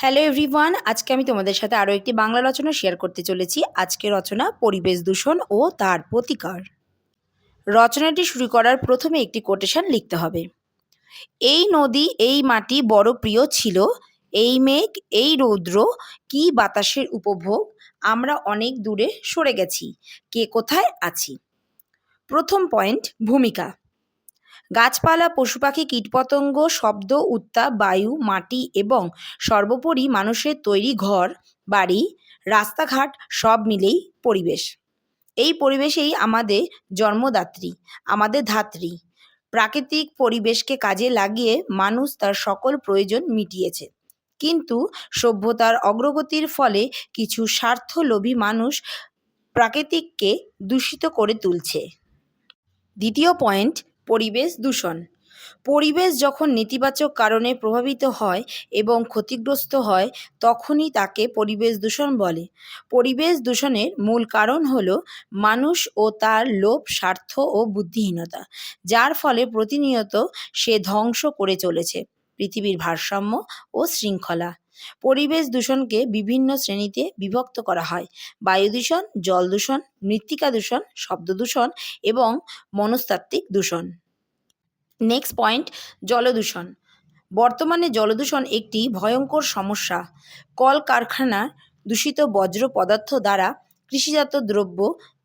Hello everyone, আজকে আমি তোমাদের সাথে আরও একটি বাংলা রচনা শেয়ার করতে চলেছি। আজকের রচনা পরিবেশ দূষণ ও তার প্রতিকার। রচনাটি শুরু করার প্রথমে একটি কোটেশন লিখতে হবে। এই নদী এই মাটি বড় প্রিয় ছিল, এই মেঘ এই রৌদ্র কি বাতাসের উপভোগ, আমরা অনেক দূরে সরে গেছি, কে কোথায় আছি। প্রথম পয়েন্ট, ভূমিকা। গাছপালা, পশুপাখি, কীটপতঙ্গ, শব্দ, উত্তাপ, বায়ু, মাটি এবং সর্বোপরি মানুষের তৈরি ঘর বাড়ি, রাস্তাঘাট সব মিলেই পরিবেশ। এই পরিবেশেই আমাদের জন্মদাত্রী, আমাদের ধাত্রী। প্রাকৃতিক পরিবেশকে কাজে লাগিয়ে মানুষ তার সকল প্রয়োজন মিটিয়েছে, কিন্তু সভ্যতার অগ্রগতির ফলে কিছু স্বার্থলোভী মানুষ প্রাকৃতিককে দূষিত করে তুলছে। দ্বিতীয় পয়েন্ট, পরিবেশ দূষণ। পরিবেশ যখন নেতিবাচক কারণে প্রভাবিত হয় এবং ক্ষতিগ্রস্ত হয়, তখনই তাকে পরিবেশ দূষণ বলে। পরিবেশ দূষণের মূল কারণ হল মানুষ ও তার লোভ, স্বার্থ ও বুদ্ধিহীনতা, যার ফলে প্রতিনিয়ত সে ধ্বংস করে চলেছে পৃথিবীর ভারসাম্য ও শৃঙ্খলা। পরিবেশ দূষণকে বিভিন্ন শ্রেণীতে বিভক্ত করা হয়: বায়ু দূষণ, জল দূষণ, মৃত্তিকা দূষণ, শব্দ দূষণ এবং মনস্তাত্ত্বিক দূষণ। নেক্সট পয়েন্ট, জলদূষণ। বর্তমানে জলদূষণ একটি ভয়ঙ্কর সমস্যা। কলকারখানার দূষিত বর্জ্য পদার্থ দ্বারা, কৃষিজাত দ্রব্য,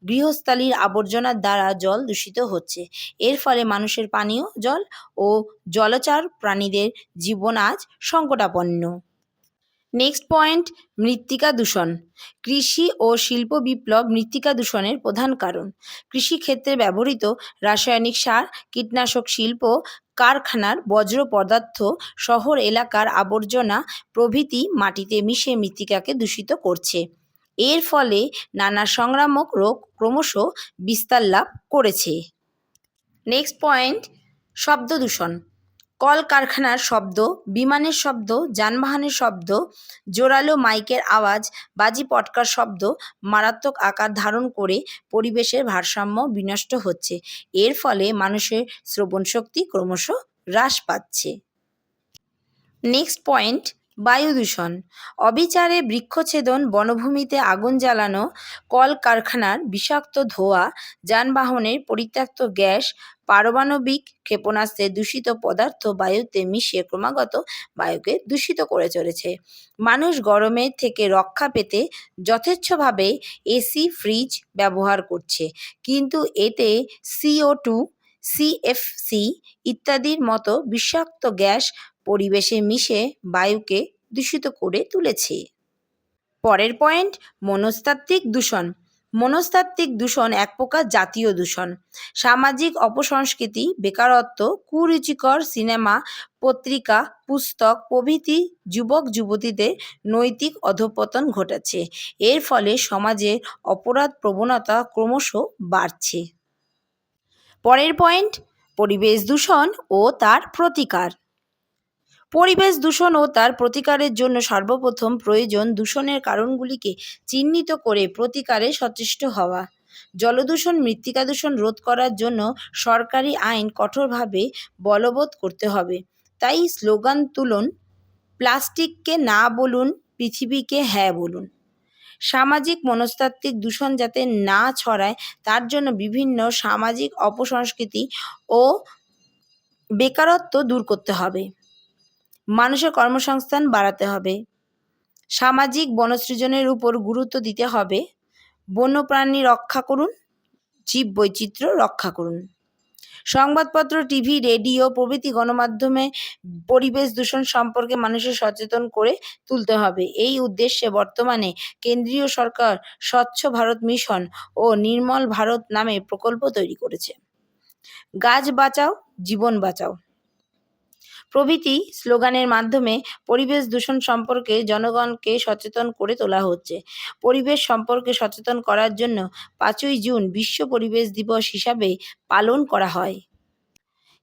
গৃহস্থালির আবর্জনার দ্বারা জল দূষিত হচ্ছে। এর ফলে মানুষের পানীয় জল ও জলচর প্রাণীদের জীবন আজ সংকটাপন্ন। নেক্সট পয়েন্ট, মৃত্তিকা দূষণ। কৃষি ও শিল্প বিপ্লব মৃত্তিকা দূষণের প্রধান কারণ। কৃষিক্ষেত্রে ব্যবহৃত রাসায়নিক সার, কীটনাশক, শিল্প কারখানার বর্জ্য পদার্থ, শহর এলাকার আবর্জনা প্রভৃতি মাটিতে মিশে মৃত্তিকাকে দূষিত করছে। এর ফলে নানা সংক্রামক রোগ ক্রমশ বিস্তার লাভ করেছে। নেক্সট পয়েন্ট, শব্দ দূষণ। কলকারখানার শব্দ, বিমানের শব্দ, যানবাহনের শব্দ, জোরালো মাইকের আওয়াজ, বাজি পটকার শব্দ মারাত্মক আকার ধারণ করে পরিবেশের ভারসাম্য বিনষ্ট হচ্ছে। এর ফলে মানুষের শ্রবণশক্তি ক্রমশ হ্রাস পাচ্ছে। নেক্সট পয়েন্ট, বায়ু দূষণ। অবিচারে বৃক্ষছেদন, বনভূমিতে আগুন জ্বালানো, কলকারখানার বিষাক্ত ধোঁয়া, যানবাহনের পরিত্যক্ত গ্যাস, পারমাণবিক ক্ষেপণাস্ত্রের দূষিত পদার্থ বায়ুতে মিশে ক্রমাগত বায়ুকে দূষিত করে চলেছে। মানুষ গরমের থেকে রক্ষা পেতে যথেচ্ছভাবে এসি, ফ্রিজ ব্যবহার করছে, কিন্তু এতে CO2, CFC ইত্যাদির মতো বিষাক্ত গ্যাস পরিবেশে মিশে বায়ুকে দূষিত করে তুলেছে। পরের পয়েন্ট, মনস্তাত্ত্বিক দূষণ। মনস্তাত্ত্বিক দূষণ এক প্রকার জাতীয় দূষণ। সামাজিক অপসংস্কৃতি, বেকারত্ব, কুরুচিকর সিনেমা, পত্রিকা, পুস্তক প্রভৃতি যুবক যুবতীদের নৈতিক অধঃপতন ঘটাচ্ছে। এর ফলে সমাজে অপরাধ প্রবণতা ক্রমশ বাড়ছে। পরের পয়েন্ট, পরিবেশ দূষণ ও তার প্রতিকার। পরিবেশ দূষণ ও তার প্রতিকারের জন্য সর্বপ্রথম প্রয়োজন দূষণের কারণগুলিকে চিহ্নিত করে প্রতিকারে সচেষ্ট হওয়া। জলদূষণ, মৃত্তিকা দূষণ রোধ করার জন্য সরকারি আইন কঠোরভাবে বলবৎ করতে হবে। তাই স্লোগান তুলুন, প্লাস্টিককে না বলুন, পৃথিবীকে হ্যাঁ বলুন। সামাজিক মনস্তাত্ত্বিক দূষণ যাতে না ছড়ায় তার জন্য বিভিন্ন সামাজিক অপসংস্কৃতি ও বেকারত্ব দূর করতে হবে। মানুষের কর্মসংস্থান বাড়াতে হবে। সামাজিক বনসৃজনের উপর গুরুত্ব দিতে হবে। বন্যপ্রাণী রক্ষা করুন, জীববৈচিত্র্য রক্ষা করুন। সংবাদপত্র, টিভি, রেডিও প্রভৃতি গণমাধ্যমে পরিবেশ দূষণ সম্পর্কে মানুষের সচেতন করে তুলতে হবে। এই উদ্দেশ্যে বর্তমানে কেন্দ্রীয় সরকার স্বচ্ছ ভারত মিশন ও নির্মল ভারত নামে প্রকল্প তৈরি করেছে। গাছ বাঁচাও, জীবন বাঁচাও প্রভৃতি স্লোগানের মাধ্যমে পরিবেশ দূষণ সম্পর্কে জনগণকে সচেতন করে তোলা হচ্ছে। পরিবেশ সম্পর্কে সচেতন করার জন্য 5ই জুন বিশ্ব পরিবেশ দিবস হিসাবে পালন করা হয়।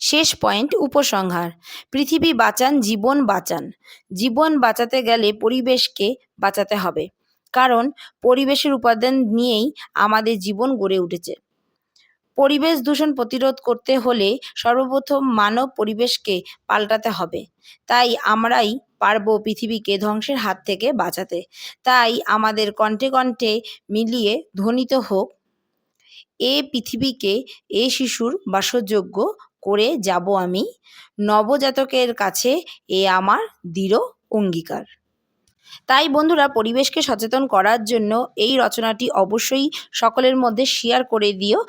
শেষ পয়েন্ট, উপসংহার। পৃথিবী বাঁচান, জীবন বাঁচান। জীবন বাঁচাতে গেলে পরিবেশকে বাঁচাতে হবে, কারণ পরিবেশের উপাদান নিয়েই আমাদের জীবন গড়ে উঠেছে। পরিবেশ দূষণ প্রতিরোধ করতে হলে সর্বপ্রথম মানব পরিবেশকে পাল্টাতে হবে। তাই আমরাই পারবো পৃথিবীকে ধ্বংসের হাত থেকে বাঁচাতে। তাই আমাদের কণ্ঠে কণ্ঠে মিলিয়ে ধ্বনিত হোক, এ পৃথিবীকে এ শিশুর বাসযোগ্য করে যাব আমি, নবজাতকের কাছে এ আমার দৃঢ় অঙ্গীকার। তাই বন্ধুরা, পরিবেশকে সচেতন করার জন্য এই রচনাটি অবশ্যই সকলের মধ্যে শেয়ার করে দিও।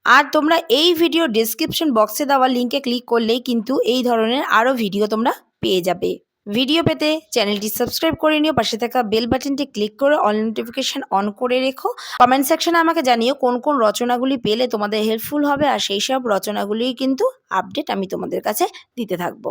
আর তোমরা এই ভিডিও ডেসক্রিপশন বক্সে দেওয়া লিঙ্কে ক্লিক করলেই কিন্তু এই ধরনের আরও ভিডিও তোমরা পেয়ে যাবে। ভিডিও পেতে চ্যানেলটি সাবস্ক্রাইব করে নিও, পাশে থাকা বেল বাটনটি ক্লিক করে অল নোটিফিকেশন অন করে রেখো। কমেন্ট সেকশনে আমাকে জানিও কোন কোন রচনাগুলি পেলে তোমাদের হেল্পফুল হবে, আর সেই সব রচনাগুলির কিন্তু আপডেট আমি তোমাদের কাছে দিতে থাকবো।